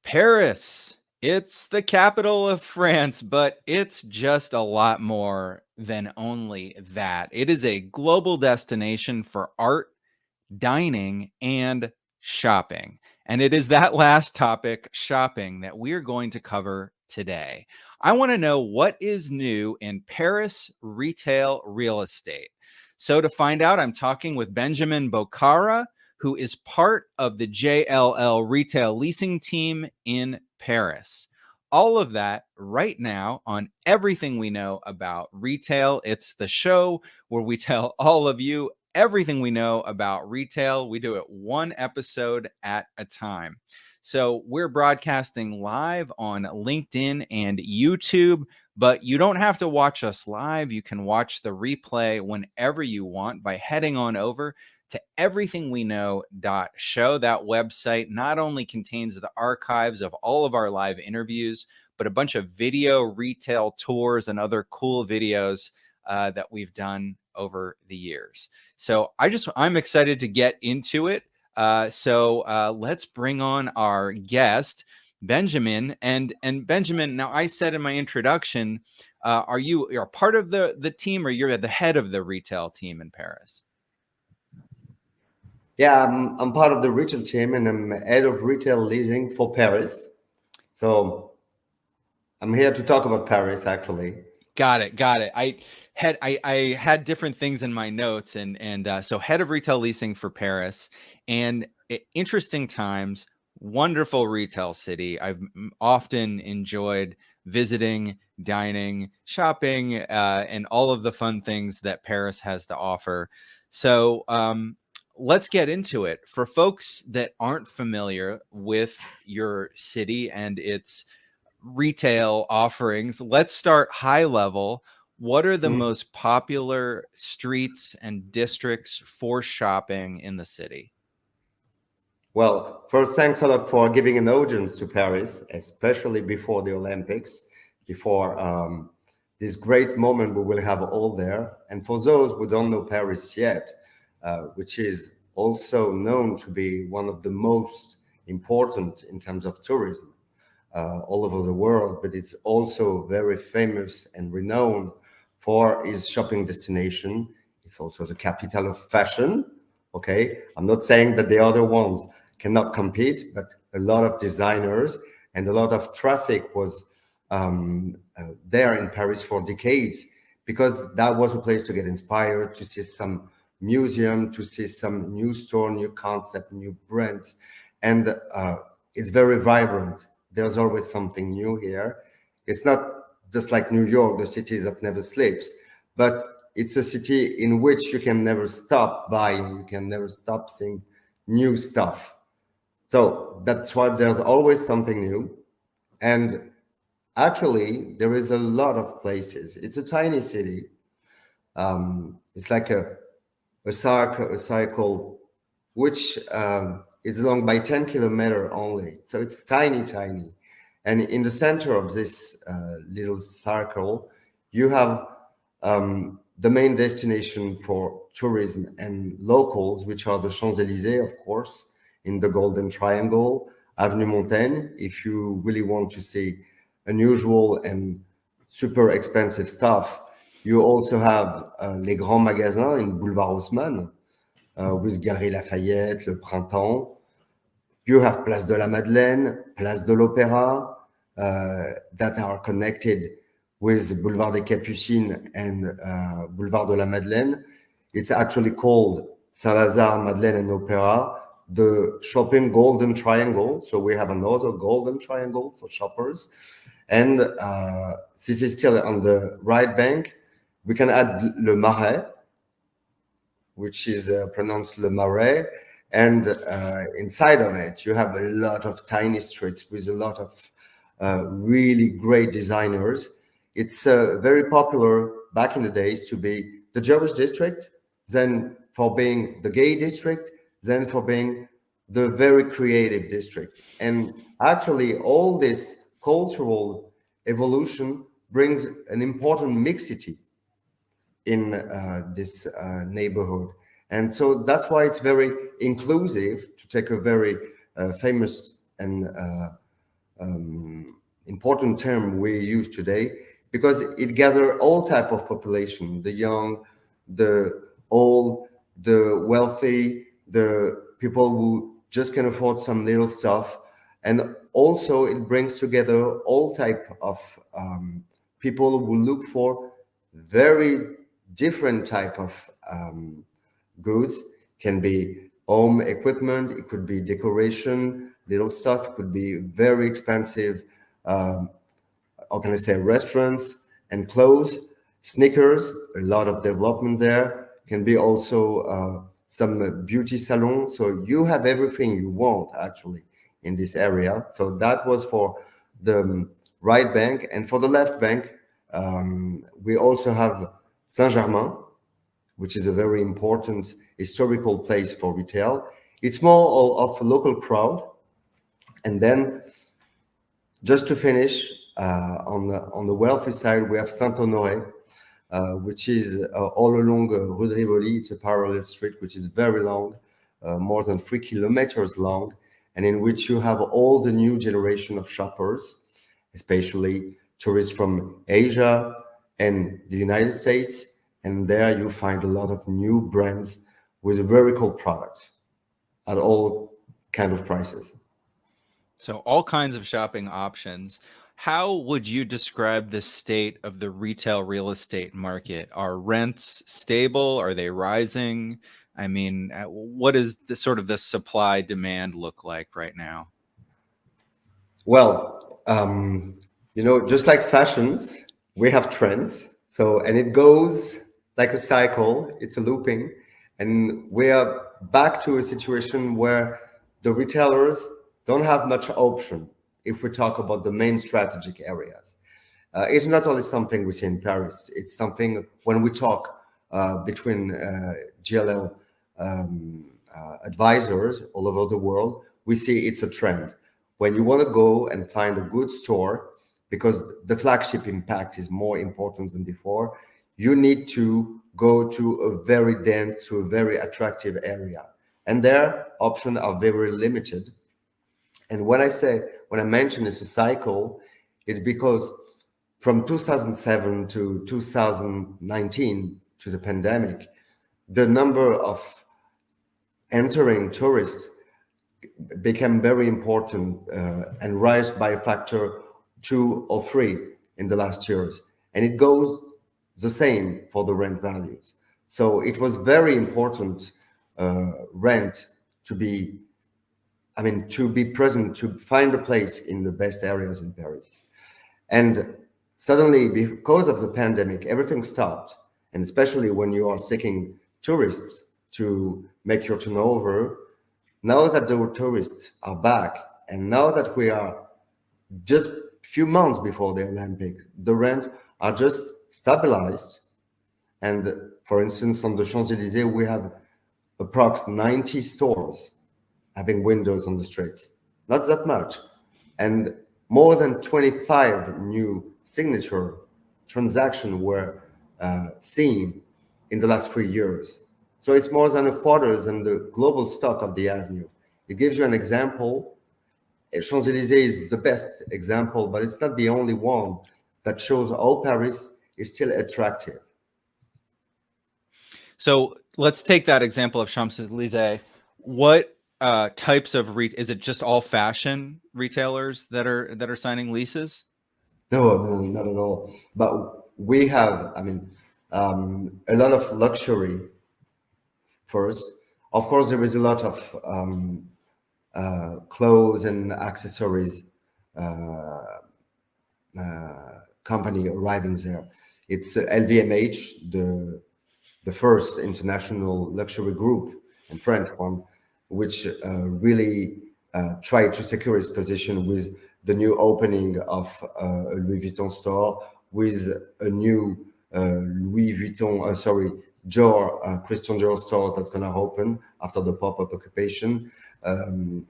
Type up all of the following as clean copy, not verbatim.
Paris. It's the capital of France, but it's just a lot more than only that. It is a global destination for art, dining, and shopping. And it is that last topic, shopping, that we're going to cover today. I want to know what is new in Paris retail real estate. So to find out, I'm talking with Benjamin Boccara, who is part of the JLL retail leasing team in Paris. All of that right now on Everything We Know About Retail. It's the show where we tell all of you everything we know about retail. We do it one episode at a time. So we're broadcasting live on LinkedIn and YouTube, but you don't have to watch us live. You can watch the replay whenever you want by heading on over to everythingweknow.show. That website not only contains the archives of all of our live interviews, but a bunch of video retail tours and other cool videos that we've done over the years. So I'm excited to get into it. So let's bring on our guest, Benjamin. And Benjamin, now I said in my introduction, you're part of the team, or you're the head of the retail team in Paris? Yeah, I'm part of the retail team, and I'm head of retail leasing for Paris. So I'm here to talk about Paris, actually. Got it. I had different things in my notes, and so head of retail leasing for Paris, and interesting times, wonderful retail city. I've often enjoyed visiting, dining, shopping, and all of the fun things that Paris has to offer. So let's get into it. For folks that aren't familiar with your city and its retail offerings, let's start high level. What are the most popular streets and districts for shopping in the city? Well, first, thanks a lot for giving an audience to Paris, especially before the Olympics, before this great moment we will have all there. And for those who don't know Paris yet, which is also known to be one of the most important in terms of tourism all over the world, but it's also very famous and renowned for its shopping destination. It's also the capital of fashion. Okay, I'm not saying that the other ones cannot compete, but a lot of designers and a lot of traffic was there in Paris for decades, because that was a place to get inspired, to see some museum, to see some new store, new concept, new brands. And it's very vibrant. There's always something new here. It's not just like New York, the city that never sleeps, but it's a city in which you can never stop buying, you can never stop seeing new stuff. So that's why there's always something new. And actually, there is a lot of places. It's a tiny city. It's like a cycle, which is long by 10 kilometers only. So it's tiny. And in the center of this little circle, you have the main destination for tourism and locals, which are the Champs-Élysées, of course, in the Golden Triangle, Avenue Montaigne, if you really want to see unusual and super expensive stuff. You also have les grands magasins in Boulevard Haussmann, with Galerie Lafayette, Le Printemps. You have Place de la Madeleine, Place de l'Opéra, that are connected with Boulevard des Capucines and Boulevard de la Madeleine. It's actually called Saint-Lazare, Madeleine, and Opéra, the shopping Golden Triangle. So we have another Golden Triangle for shoppers. And this is still on the right bank. We can add Le Marais, which is pronounced Le Marais. And inside of it, you have a lot of tiny streets with a lot of really great designers. It's very popular back in the days to be the Jewish district, then for being the gay district, then for being the very creative district. And actually, all this cultural evolution brings an important mixity in this neighborhood. And so that's why it's very inclusive, to take a very famous and important term we use today because it gathers all type of population: the young, the old, the wealthy, the people who just can afford some little stuff, and also it brings together all type of people who look for very different type of goods. Can be home equipment, it could be decoration, little stuff, it could be very expensive, how can I say, restaurants and clothes, sneakers, a lot of development there. Can be also some beauty salon. So you have everything you want actually in this area. So that was for the right bank. And for the left bank, we also have Saint-Germain, which is a very important historical place for retail. It's more of a local crowd. And then just to finish, on the wealthy side, we have Saint-Honoré, which is all along Rue de Rivoli. It's a parallel street which is very long, more than 3 kilometers long, and in which you have all the new generation of shoppers, especially tourists from Asia and the United States. And there you find a lot of new brands with very cool products at all kind of prices. So all kinds of shopping options. How would you describe the state of the retail real estate market? Are rents stable? Are they rising? I mean, what is the sort of the supply demand look like right now? Well, just like fashions, we have trends. So, and it goes like a cycle, it's a looping. And we are back to a situation where the retailers don't have much option if we talk about the main strategic areas. It's not only something we see in Paris, it's something when we talk between GLL advisors all over the world, we see it's a trend. When you want to go and find a good store, because the flagship impact is more important than before, you need to go to a very dense, to a very attractive area. And their options are very limited. And when I mention it's a cycle, it's because from 2007 to 2019 to the pandemic, the number of entering tourists became very important and rise by a factor 2 or 3 in the last years. And it goes the same for the rent values. So it was very important rent to be, to be present, to find a place in the best areas in Paris. And suddenly, because of the pandemic, everything stopped. And especially when you are seeking tourists to make your turnover, now that the tourists are back, and now that we are just few months before the Olympics, the rent are just stabilized. And for instance, on the Champs-Élysées, we have approx 90 stores having windows on the streets. Not that much. And more than 25 new signature transactions were seen in the last 3 years. So it's more than a quarter than the global stock of the avenue. It gives you an example. Champs-Élysées is the best example, but it's not the only one that shows how Paris is still attractive. So let's take that example of Champs-Élysées. What types of is it just all fashion retailers that are signing leases? No, no, not at all. But we have, a lot of luxury first. Of course, there is a lot of clothes and accessories company arriving there. It's LVMH, the first international luxury group and French one, which really tried to secure its position with the new opening of a Louis Vuitton store, with a new Christian Dior store that's going to open after the pop-up occupation.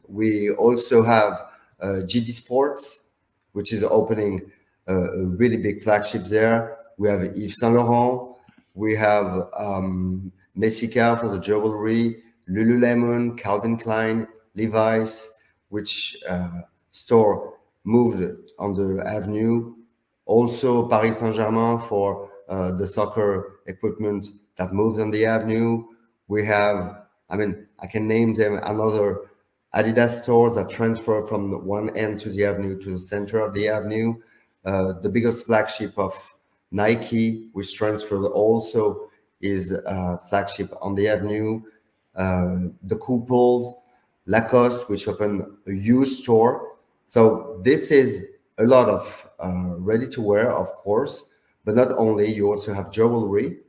We also have GD Sports, which is opening a really big flagship there. We have Yves Saint Laurent. We have Messica for the jewelry, Lululemon, Calvin Klein, Levi's, which store moved on the avenue. Also, Paris Saint-Germain for the soccer equipment that moves on the avenue. We have, I mean, I can name them another Adidas stores that transfer from one end to the avenue to the center of the avenue. The biggest flagship of Nike, which transferred also, is flagship on the avenue. The Couples, Lacoste, which opened a huge store. So this is a lot of ready to wear, of course, but not only. You also have jewelry,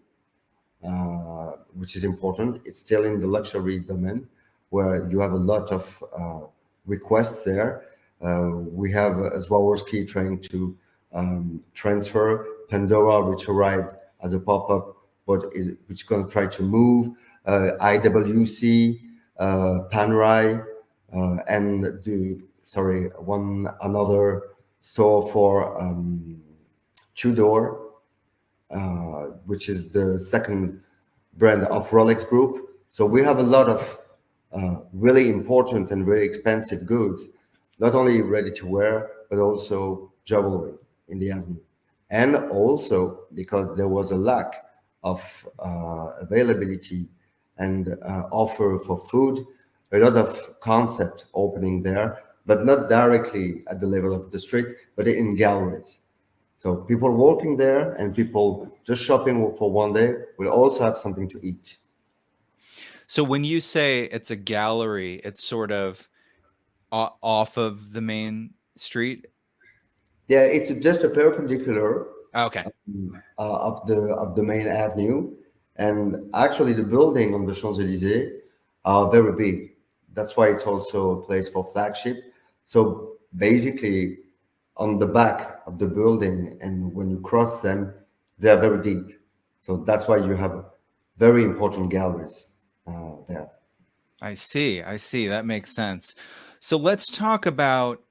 which is important. It's still in the luxury domain where you have a lot of requests there. We have Swarovski trying to transfer, Pandora, which arrived as a pop-up, but which going to try to move, IWC, Panerai, and one another store for Tudor, which is the second brand of Rolex Group. So we have a lot of really important and very expensive goods, not only ready to wear, but also jewelry in the avenue. And also because there was a lack of availability and offer for food, a lot of concept opening there, but not directly at the level of the street, but in galleries. So people walking there and people just shopping for one day will also have something to eat. So when you say it's a gallery, it's sort of off of the main street? Yeah, it's just a perpendicular Okay. of the main avenue, and actually the building on the Champs-Élysées are very big. That's why it's also a place for flagship. So basically, on the back of the building, and when you cross them, they are very deep. So that's why you have very important galleries there. I see. I see. That makes sense. So let's talk about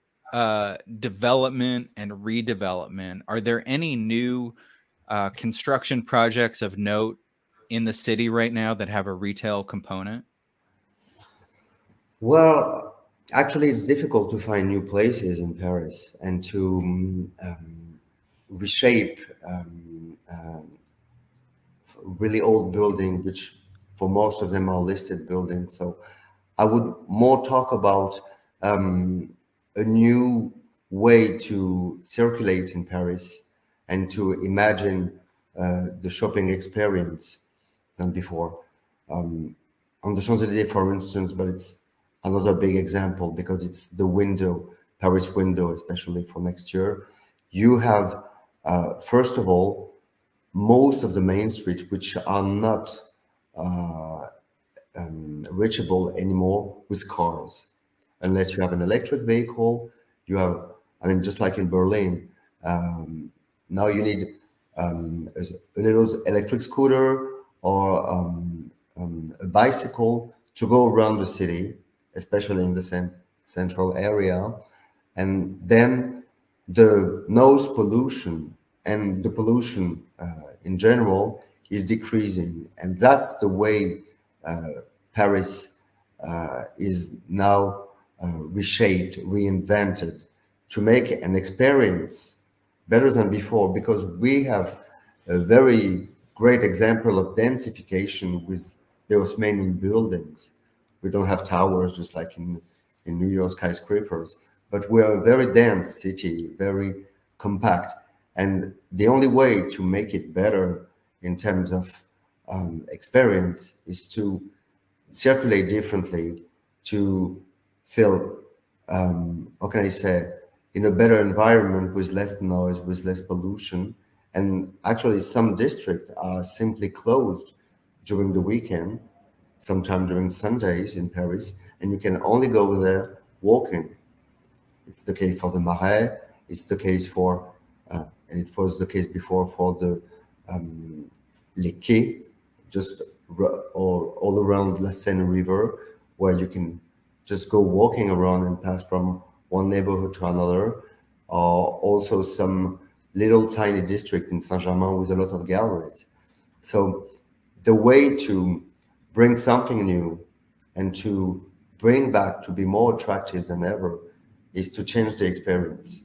development and redevelopment. Are there any new construction projects of note in the city right now that have a retail component? Well, actually, it's difficult to find new places in Paris and to reshape really old building, which for most of them are listed buildings. So I would more talk about a new way to circulate in Paris and to imagine the shopping experience than before. On the Champs-Élysées, for instance, but it's another big example because it's the window, Paris window, especially for next year. You have, first of all, most of the main streets which are not reachable anymore with cars. Unless you have an electric vehicle, you have, I mean, just like in Berlin, now you need a little electric scooter or a bicycle to go around the city, especially in the central area. And then the noise pollution and the pollution in general is decreasing. And that's the way Paris is now reshaped, reinvented to make an experience better than before, because we have a very great example of densification with those main buildings. We don't have towers just like in New York skyscrapers, but we're a very dense city, very compact. And the only way to make it better in terms of experience is to circulate differently, to feel, how can I say, in a better environment with less noise, with less pollution. And actually, some districts are simply closed during the weekend, sometime during Sundays in Paris, and you can only go there walking. It's the case for the Marais. It's the case for, and it was the case before for the Les Quais, just all around La Seine River, where you can just go walking around and pass from one neighborhood to another. Also, some little tiny district in Saint-Germain with a lot of galleries. So, the way to bring something new and to bring back to be more attractive than ever is to change the experience.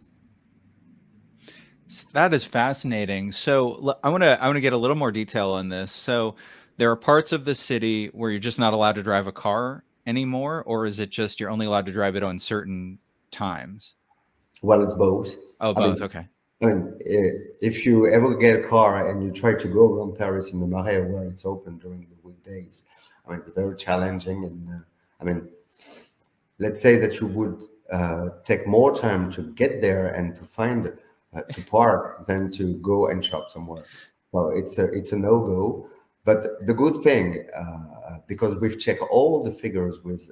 That is fascinating. So I want to get a little more detail on this. So there are parts of the city where you're just not allowed to drive a car anymore, or is it just you're only allowed to drive it on certain times? Well, it's both. Oh, I both. mean, Okay. if you ever get a car and you try to go around Paris in the Marais where it's open during the weekdays, I mean, it's very challenging. And I mean, let's say that you would take more time to get there and to find to park than to go and shop somewhere. So it's a no go. But the good thing, because we've checked all the figures with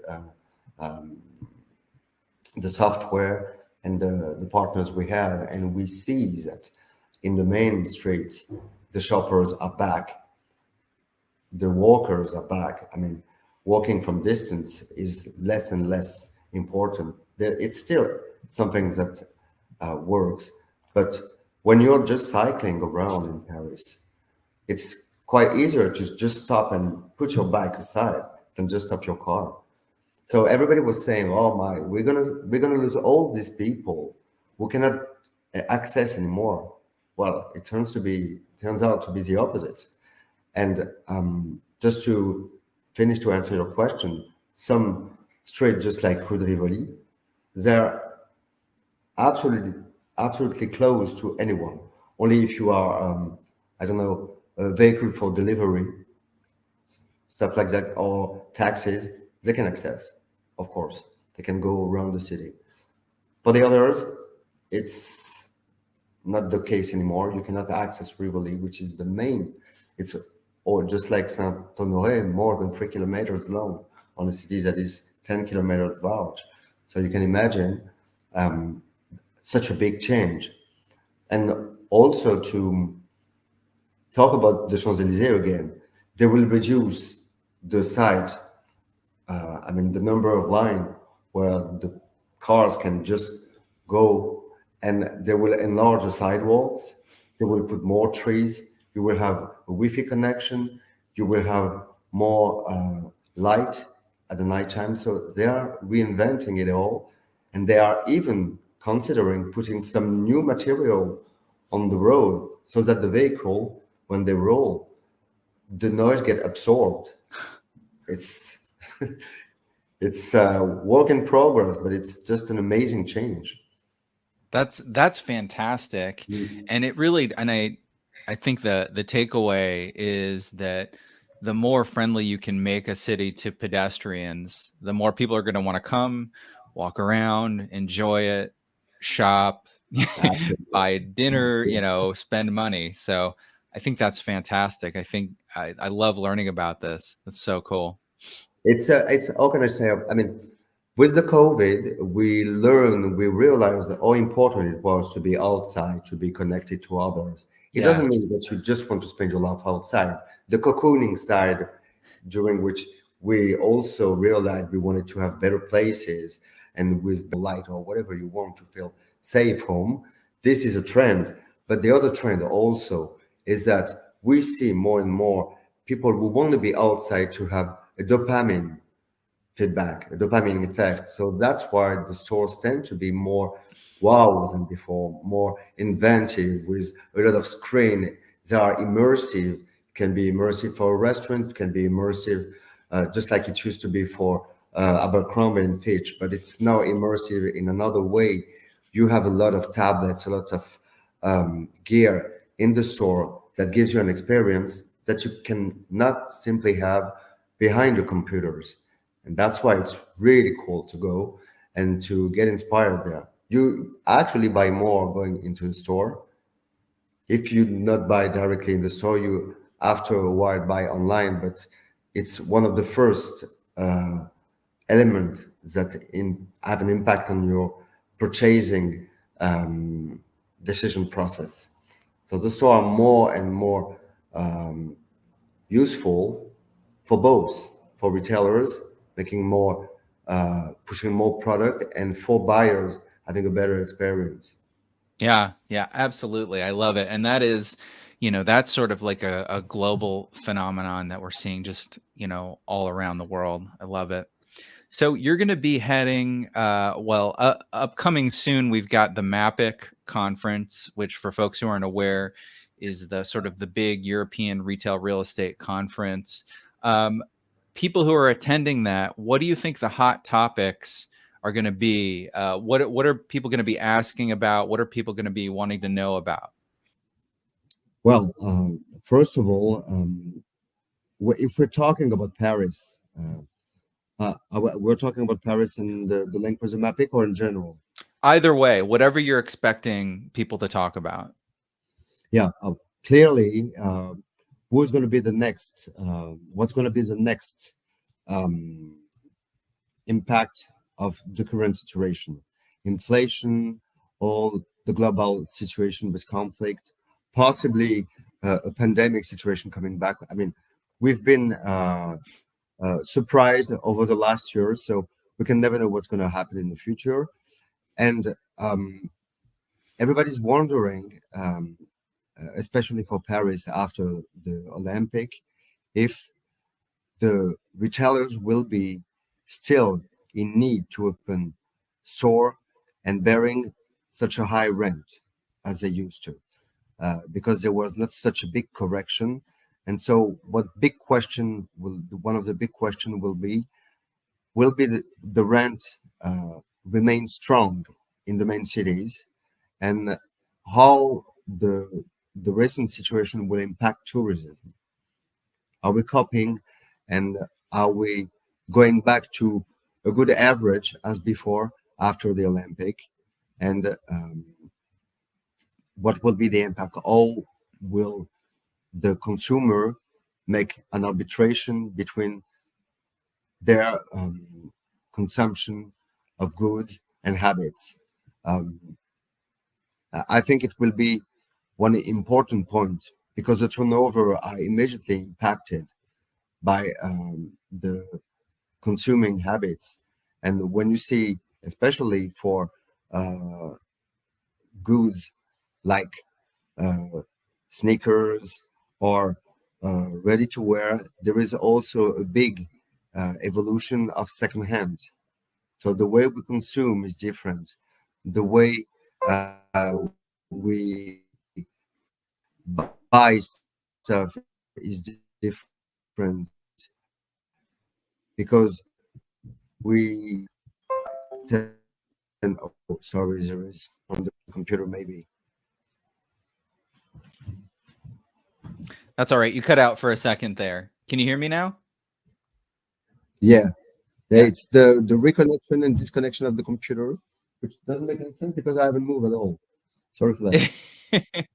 the software and the partners we have, and we see that in the main streets, the shoppers are back, the walkers are back. I mean, walking from distance is less and less important. It's still something that works, but when you're just cycling around in Paris, it's quite easier to just stop and put your bike aside than just stop your car. So everybody was saying, "Oh my, we're gonna lose all these people who cannot access anymore." Well, turns out to be the opposite. And just to finish to answer your question, some streets just like Rue de Rivoli, they're absolutely absolutely closed to anyone. Only if you are, I don't know, a vehicle for delivery, stuff like that, or taxis, they can access. Of course, they can go around the city. For the others, it's not the case anymore. You cannot access Rivoli, which is the main. It's or just like Saint Honoré, more than 3 kilometers long on a city that is 10 kilometers large. So you can imagine such a big change. And also to talk about the Champs Elysees again, they will reduce the site. I mean, the number of line where the cars can just go, and they will enlarge the sidewalks. They will put more trees. You will have a Wi-Fi connection. You will have more light at the nighttime. So they are reinventing it all, and they are even considering putting some new material on the road so that the vehicle, when they roll, the noise get absorbed. It's it's a work in progress, but it's just an amazing change. That's fantastic. And it really and I think the takeaway is that the more friendly you can make a city to pedestrians, the more people are going to want to come, walk around, enjoy it, shop, Absolutely. buy dinner, spend money. So I think that's fantastic. I think I love learning about this. That's so cool. It's how can I say? I mean, with the COVID, we realized how important it was to be outside, to be connected to others. It doesn't Yes. mean that you just want to spend your life outside. The cocooning side, during which we also realized we wanted to have better places and with light or whatever you want to feel safe home. This is a trend. But the other trend also is that we see more and more people who want to be outside to have a dopamine feedback, a dopamine effect. So that's why the stores tend to be more wow than before, more inventive with a lot of screen. They are immersive, can be immersive for a restaurant, can be immersive just like it used to be for Abercrombie and Fitch, but it's now immersive in another way. You have a lot of tablets, a lot of gear in the store that gives you an experience that you can not simply have behind the computers. And that's why it's really cool to go and to get inspired there. You actually buy more going into the store. If you not buy directly in the store, you after a while buy online, but it's one of the first elements that have an impact on your purchasing decision process. So the store are more and more useful for both, for retailers making more, pushing more product, and for buyers having a better experience. Yeah, yeah, absolutely. I love it. And that is, that's sort of like a global phenomenon that we're seeing just, all around the world. I love it. So you're going to be heading, upcoming soon. We've got the MAPIC conference, which for folks who aren't aware, is the sort of the big European retail real estate conference. Um, People who are attending that, what do you think the hot topics are going to be? What are people going to be asking about? What are people going to be wanting to know about? Well, first of all, if we're talking about Paris, we're talking about Paris and the link with the Mapic, or in general? Either way, whatever you're expecting people to talk about. Yeah, clearly, who's going to be the next? What's going to be the next um, impact of the current situation? Inflation, all the global situation with conflict, possibly a pandemic situation coming back. I mean, we've been surprised over the last year, so we can never know what's going to happen in the future. And everybody's wondering, especially for Paris after the Olympic, if the retailers will be still in need to open store and bearing such a high rent as they used to, because there was not such a big correction. And so, one of the big question will be the rent remain strong in the main cities, and how the recent situation will impact tourism. Are we copying, and are we going back to a good average as before after the Olympic? And what will be the impact? How will the consumer make an arbitration between their consumption of goods and habits? Um, I think it will be one important point, because the turnover are immediately impacted by the consuming habits. And when you see, especially for uh, goods like uh, sneakers or ready to wear, there is also a big evolution of secondhand. So the way we consume is different. The way we buy stuff is different, because we tend, oh, sorry, there is on the computer maybe. That's all right. You cut out for a second there. Can you hear me now? Yeah, Yeah. it's the reconnection and disconnection of the computer, which doesn't make any sense because I haven't moved at all. Sorry for that.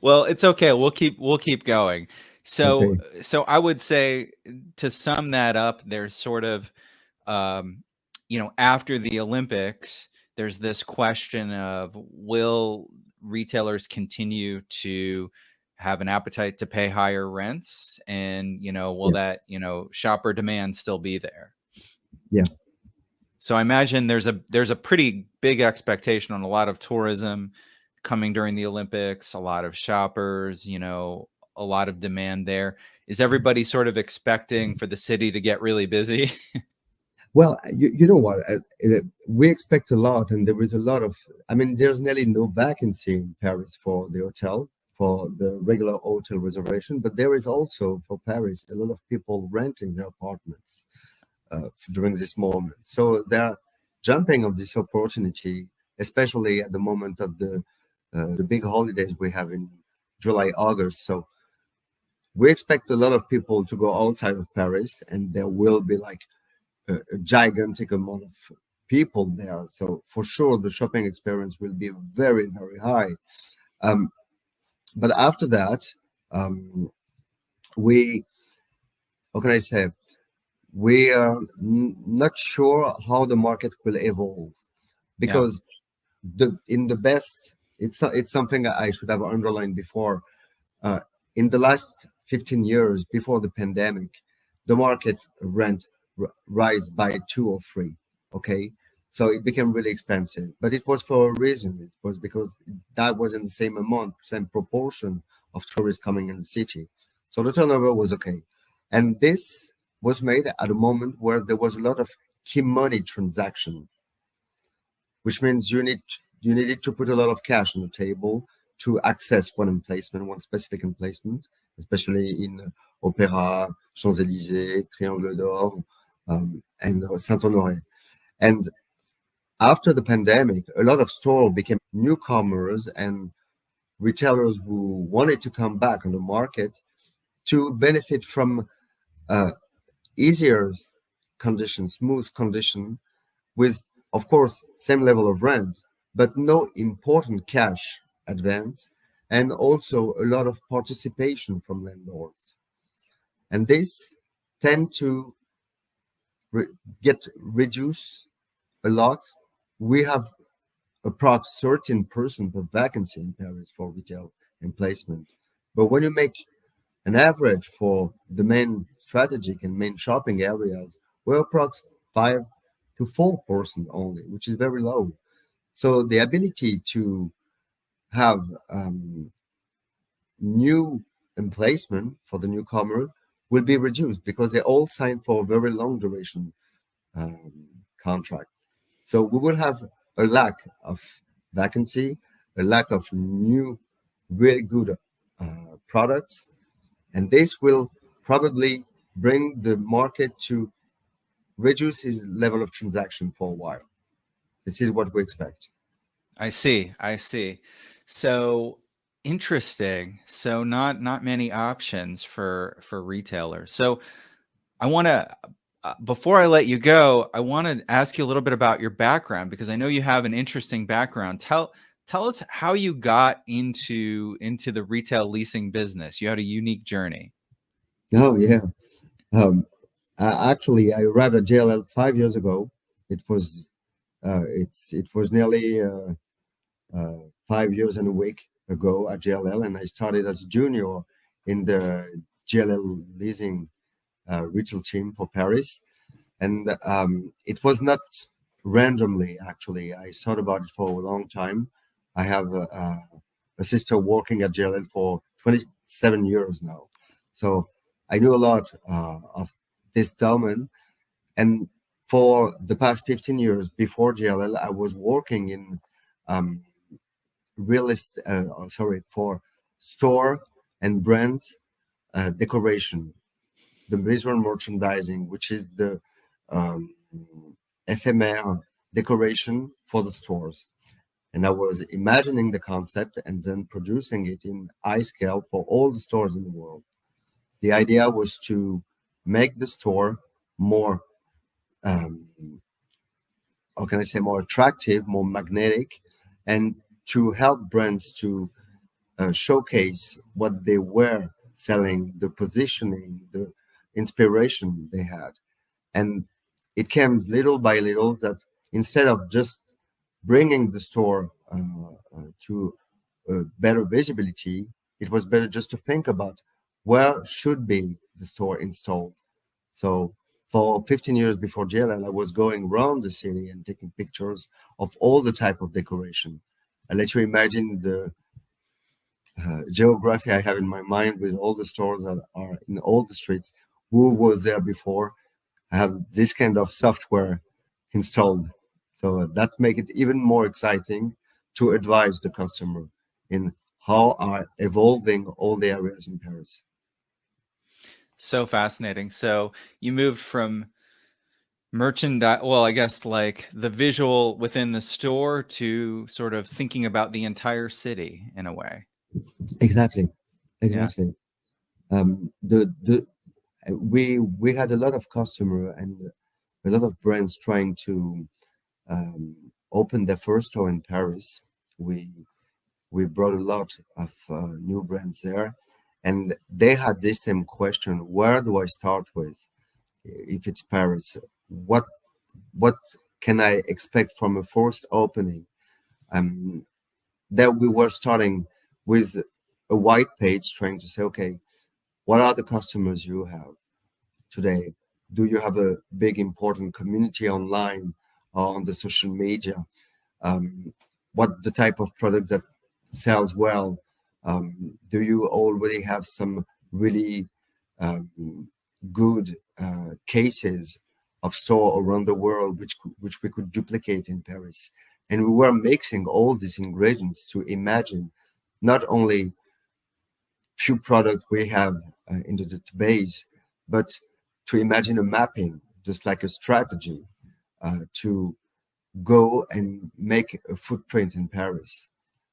Well, it's okay. We'll keep going. So Okay. so I would say, to sum that up, there's sort of, um, after the Olympics, there's this question of, will retailers continue to have an appetite to pay higher rents, and will Yeah. that shopper demand still be there? Yeah. So I imagine there's a pretty big expectation on a lot of tourism coming during the Olympics, a lot of shoppers, a lot of demand there. Is everybody sort of expecting for the city to get really busy? Well, you know what? We expect a lot, and there is a lot of. I mean, there's nearly no vacancy in Paris for the hotel, for the regular hotel reservation, but there is also for Paris a lot of people renting their apartments during this moment. So they're jumping on this opportunity, especially at the moment of the big holidays we have in July, August. So we expect a lot of people to go outside of Paris, and there will be like a gigantic amount of people there. So for sure, the shopping experience will be very, very high. Um, but after that, um, we, how can I say, we are not sure how the market will evolve, Yeah. because in the best, it's something I should have underlined before. Uh, in the last 15 years before the pandemic, the market rent rise by two or three. Okay, so it became really expensive, but it was for a reason. It was because that was in the same amount, same proportion of tourists coming in the city. So the turnover was okay, and this was made at a moment where there was a lot of key money transaction, which means you needed to put a lot of cash on the table to access one emplacement, one specific emplacement, especially in Opéra, Champs-Élysées, Triangle d'Or, and Saint-Honoré. And after the pandemic, a lot of stores became newcomers and retailers who wanted to come back on the market to benefit from uh, easier conditions, smooth condition, with, of course, same level of rent, but no important cash advance, and also a lot of participation from landlords. And this tend to re- get reduced a lot. We have approx 13% of vacancy in Paris for retail emplacement. But when you make an average for the main strategic and main shopping areas, we're approx 5 to 4% only, which is very low. So the ability to have new emplacement for the newcomer will be reduced because they all sign for a very long duration um, contract. So we will have a lack of vacancy, a lack of new, really good products, and this will probably bring the market to reduce its level of transaction for a while. This is what we expect. I see. I see. So interesting. So not many options for retailers. So I want to before I let you go, I want to ask you a little bit about your background because I know you have an interesting background. Tell us how you got into the retail leasing business. You had a unique journey. Oh yeah. Um, Actually, I arrived at JLL 5 years ago. It was it was nearly 5 years and a week ago at JLL, and I started as a junior in the JLL leasing retail team for Paris. And it was not randomly, actually. I thought about it for a long time. I have a sister working at JLL for 27 years now. So I knew a lot of this domain. And for the past 15 years before JLL, I was working in um, for store and brand decoration, the visual merchandising, which is the um, ephemeral decoration for the stores. And I was imagining the concept and then producing it in high scale for all the stores in the world. The idea was to make the store more, um, how can I say, more attractive, more magnetic, and to help brands to showcase what they were selling, the positioning, the inspiration they had. And it came little by little that instead of just bringing the store to better visibility, it was better just to think about where should be the store installed. So for 15 years before JLL, I was going around the city and taking pictures of all the type of decoration. I let you imagine the geography I have in my mind with all the stores that are in all the streets. Who was there before? I have this kind of software installed. So that make it even more exciting to advise the customer in how are evolving all the areas in Paris. So fascinating. So you moved from merchandise, well, I guess like the visual within the store to sort of thinking about the entire city in a way. Exactly, Yeah. exactly. The we had a lot of customer and a lot of brands trying to open their first store in Paris. We brought a lot of new brands there, and they had this same question: where do I start with? If it's Paris, what what can I expect from a first opening? Um, that we were starting with a white page, trying to say, okay, what are the customers you have today? Do you have a big important community online or on the social media? What the type of product that sells well? Do you already have some really um, good cases of store around the world, which we could duplicate in Paris. And we were mixing all these ingredients to imagine not only few products we have in the database, but to imagine a mapping, just like a strategy to go and make a footprint in Paris.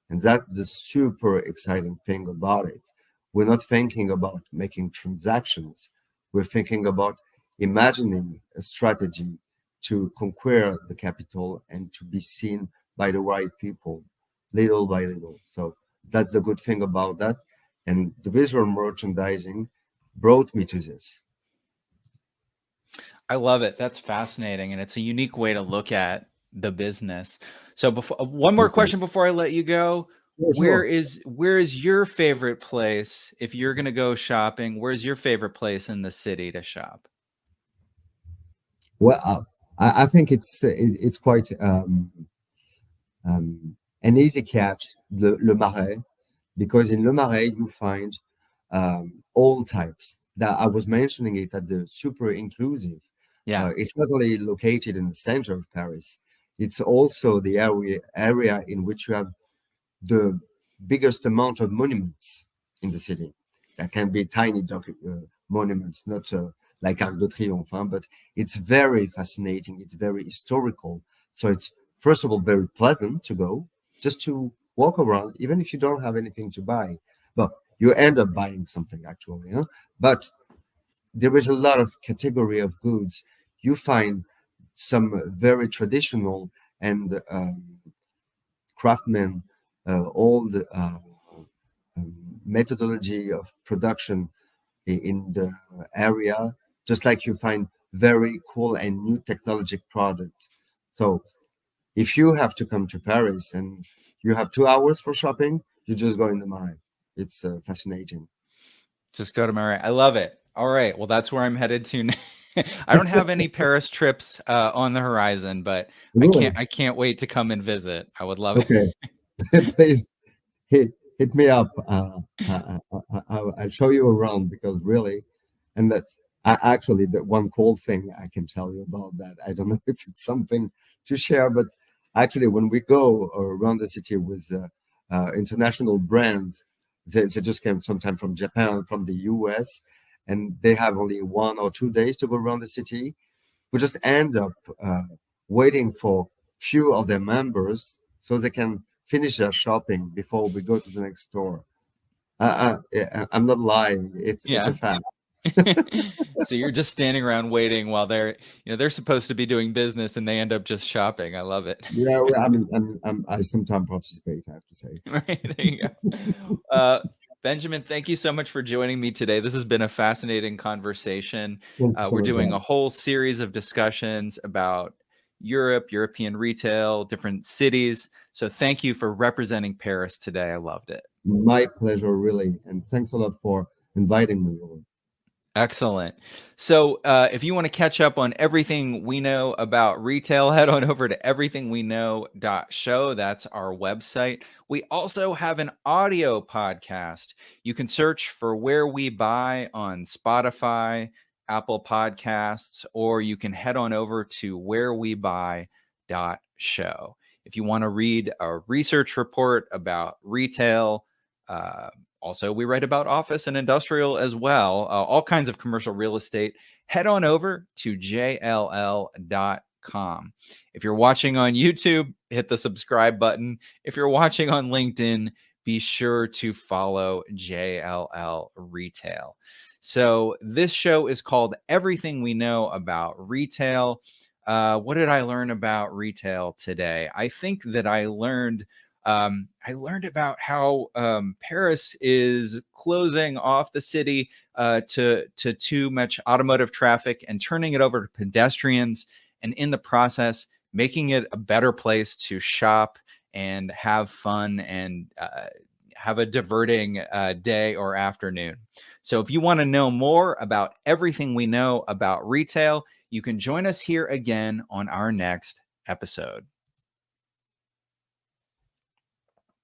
And that's the super exciting thing about it. We're not thinking about making transactions. We're thinking about imagining a strategy to conquer the capital and to be seen by the right people, little by little. So that's the good thing about that. And the visual merchandising brought me to this. I love it. That's fascinating, and it's a unique way to look at the business. So before one more Okay. question before I let you go, Sure, sure. where is your favorite place if you're going to go shopping? Where's your favorite place in the city to shop? Well, I think it's quite an easy catch, Le Marais, because in Le Marais you find all types. That I was mentioning it at the super inclusive. Yeah. It's not only located in the center of Paris; it's also the area in which you have the biggest amount of monuments in the city. That can be tiny monuments, not like Arc de Triomphe, but it's very fascinating. It's very historical. So it's first of all very pleasant to go, just to walk around, even if you don't have anything to buy. But you end up buying something actually. Huh? But there is a lot of category of goods. You find some very traditional and craftsmen, old methodology of production in the area, just like you find very cool and new technologic product. So if you have to come to Paris and you have 2 hours for shopping, you just go in the mine. It's fascinating. Just go to Marais. I love it. All right. Well, that's where I'm headed to now. I don't have any Paris trips on the horizon, but Really? I can't wait to come and visit. I would love it. Okay. Please hit me up. I'll show you around because really, and that actually the one cool thing I can tell you about that. I don't know if it's something to share, but actually when we go around the city with international brands, they just came sometime from Japan, from the US, and they have only 1 or 2 days to go around the city. We just end up waiting for few of their members so they can finish their shopping before we go to the next store. Yeah, I'm not lying. It's a Yeah. fact. So you're just standing around waiting while they're supposed to be doing business and they end up just shopping. I love it. Yeah, well, I sometimes participate. I have to say. Right, there you go. Benjamin, thank you so much for joining me today. This has been a fascinating conversation. Thank you so We're much, doing a John. whole series of discussions about Europe, European retail, different cities. So thank you for representing Paris today. I loved it. My pleasure, really, and thanks a lot for inviting me over. Excellent. So, if you want to catch up on everything we know about retail, head on over to everythingweknow.show. That's our website. We also have an audio podcast. You can search for Where We Buy on Spotify, Apple Podcasts, or you can head on over to wherewebuy.show. If you want to read a research report about retail, uh, also, we write about office and industrial as well, all kinds of commercial real estate. Head on over to jll.com. If you're watching on YouTube, hit the subscribe button. If you're watching on LinkedIn, be sure to follow JLL Retail. So, this show is called Everything We Know About Retail. What did I learn about retail today? I think that I learned about how Paris is closing off the city to too much automotive traffic and turning it over to pedestrians, and in the process, making it a better place to shop and have fun and have a diverting day or afternoon. So, if you want to know more about everything we know about retail, you can join us here again on our next episode.